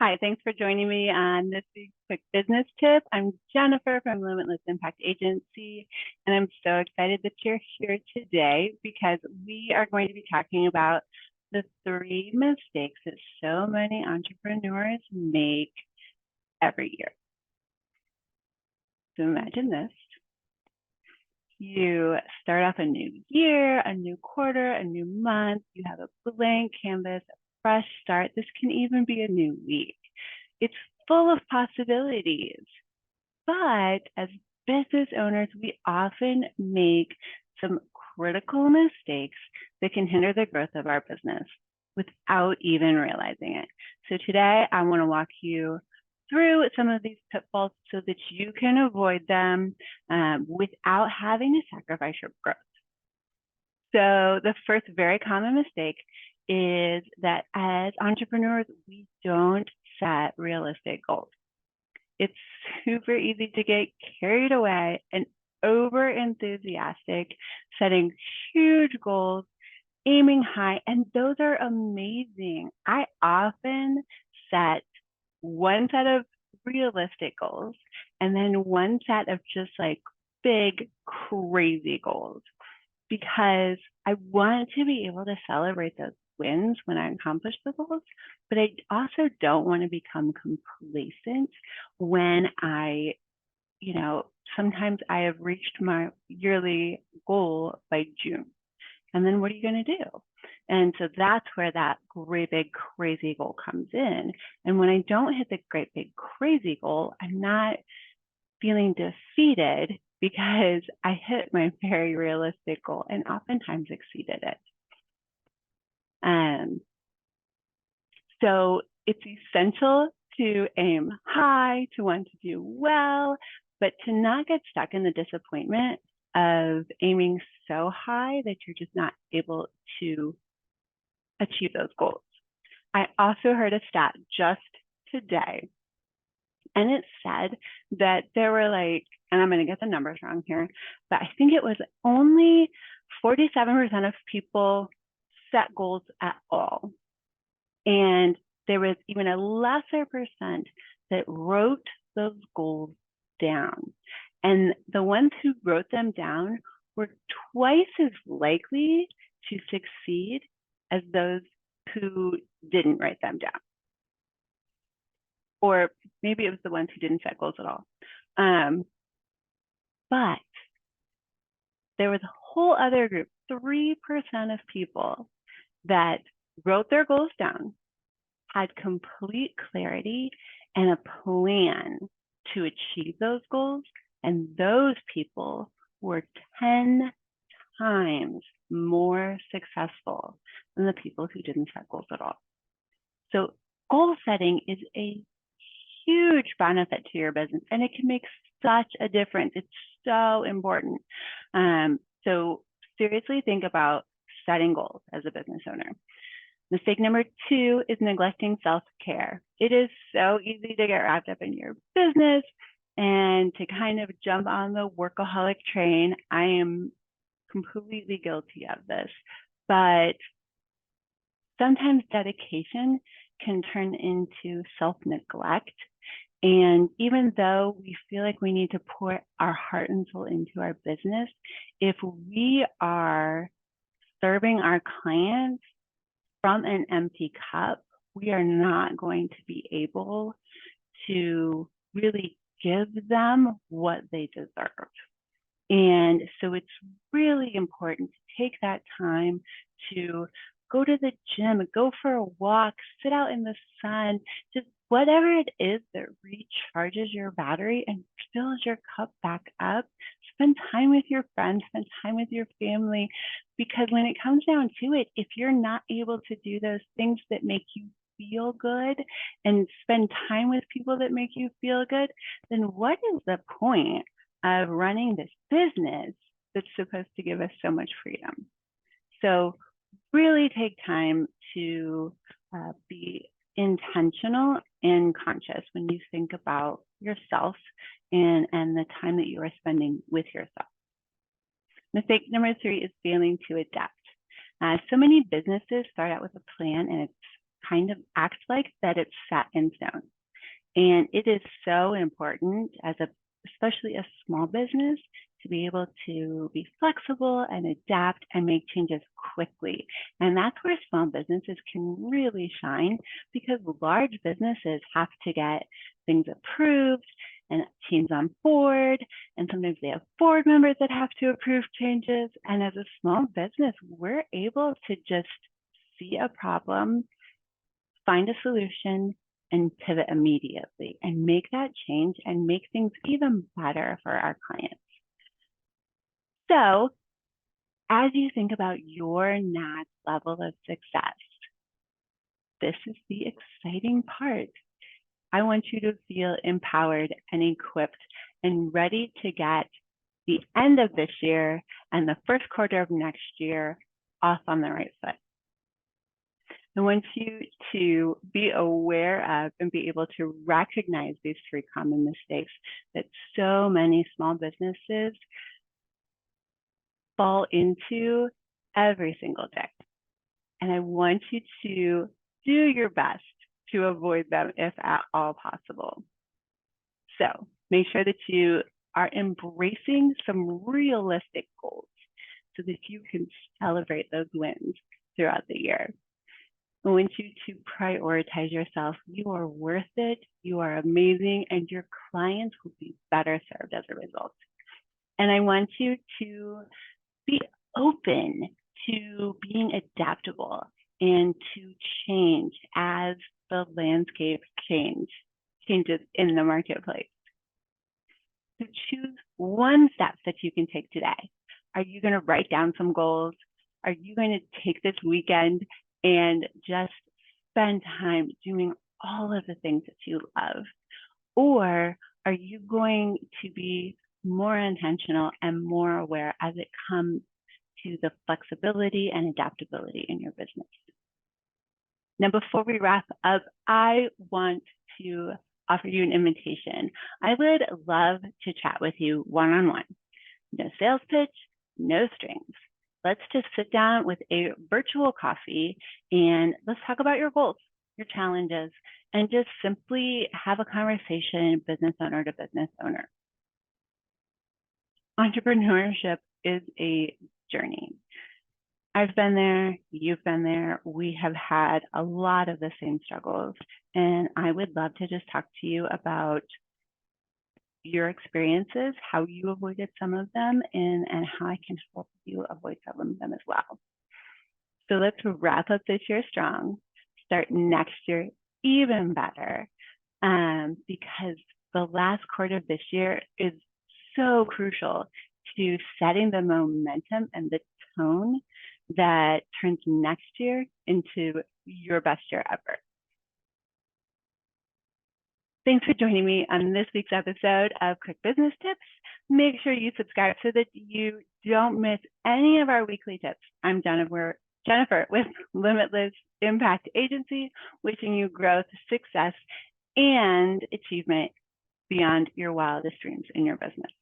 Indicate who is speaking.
Speaker 1: Hi, thanks for joining me on this week's quick business tip. I'm Jennifer from Limitless Impact Agency, and I'm so excited that you're here today because we are going to be talking about the 3 mistakes that so many entrepreneurs make every year. So imagine this. You start off a new year, a new quarter, a new month. You have a blank canvas, a fresh start. This can even be a new week. It's full of possibilities. But as business owners, we often make some critical mistakes that can hinder the growth of our business without even realizing it. So today I want to walk you through some of these pitfalls so that you can avoid them without having to sacrifice your growth. So the first very common mistake is that as entrepreneurs, we don't set realistic goals. It's super easy to get carried away and over enthusiastic, setting huge goals, aiming high, and those are amazing. I often set one set of realistic goals and then one set of just like big, crazy goals because I want to be able to celebrate those wins when I accomplish the goals, but I also don't want to become complacent when sometimes I have reached my yearly goal by June. And then what are you going to do? And so that's where that great big crazy goal comes in. And when I don't hit the great big crazy goal, I'm not feeling defeated because I hit my very realistic goal and oftentimes exceeded it. So it's essential to aim high, to want to do well, but to not get stuck in the disappointment of aiming so high that you're just not able to achieve those goals. I also heard a stat just today, and it said that there were and I'm going to get the numbers wrong here, but I think it was only 47% of people set goals at all. And there was even a lesser percent that wrote those goals down. And the ones who wrote them down were twice as likely to succeed as those who didn't write them down. Or maybe it was the ones who didn't set goals at all. But there was a whole other group, 3% of people that wrote their goals down, had complete clarity and a plan to achieve those goals. And those people were 10 times more successful than the people who didn't set goals at all. So goal setting is a huge benefit to your business, and it can make such a difference. It's so important. So seriously think about setting goals as a business owner. Mistake number 2 is neglecting self-care. It is so easy to get wrapped up in your business and to kind of jump on the workaholic train. I am completely guilty of this, but sometimes dedication can turn into self-neglect. And even though we feel like we need to pour our heart and soul into our business, if we are serving our clients from an empty cup, we are not going to be able to really give them what they deserve. And so it's really important to take that time to go to the gym, go for a walk, sit out in the sun, just whatever it is that recharges your battery and fills your cup back up. Spend time with your friends, spend time with your family, because when it comes down to it, if you're not able to do those things that make you feel good and spend time with people that make you feel good, then what is the point of running this business that's supposed to give us so much freedom? So really take time to be intentional and conscious when you think about yourself and the time that you are spending with yourself. Mistake number 3 is failing to adapt. So many businesses start out with a plan and it's kind of act like that it's set in stone. And it is so important especially a small business, to be able to be flexible and adapt and make changes quickly. And that's where small businesses can really shine, because large businesses have to get things approved and teams on board. And sometimes they have board members that have to approve changes. And as a small business, we're able to just see a problem, find a solution, and pivot immediately and make that change and make things even better for our clients. So as you think about your next level of success, this is the exciting part. I want you to feel empowered and equipped and ready to get the end of this year and the first quarter of next year off on the right foot. I want you to be aware of and be able to recognize these 3 common mistakes that so many small businesses fall into every single day. And I want you to do your best to avoid them if at all possible. So make sure that you are embracing some realistic goals so that you can celebrate those wins throughout the year. I want you to prioritize yourself. You are worth it, you are amazing, and your clients will be better served as a result. And I want you to be open to being adaptable and to change as the landscape changes in the marketplace. So choose one step that you can take today. Are you going to write down some goals? Are you going to take this weekend and just spend time doing all of the things that you love? Or are you going to be more intentional and more aware as it comes to the flexibility and adaptability in your business? Now, before we wrap up, I want to offer you an invitation. I would love to chat with you one-on-one. No sales pitch, no strings. Let's just sit down with a virtual coffee and let's talk about your goals, your challenges, and just simply have a conversation business owner to business owner. Entrepreneurship is a journey. I've been there, you've been there, we have had a lot of the same struggles, and I would love to just talk to you about your experiences, how you avoided some of them, and how I can help you avoid some of them as well. So let's wrap up this year strong, start next year even better, because the last quarter of this year is so crucial to setting the momentum and the tone that turns next year into your best year ever. Thanks for joining me on this week's episode of Quick Business Tips. Make sure you subscribe so that you don't miss any of our weekly tips. I'm Jennifer with Limitless Impact Agency, wishing you growth, success, and achievement beyond your wildest dreams in your business.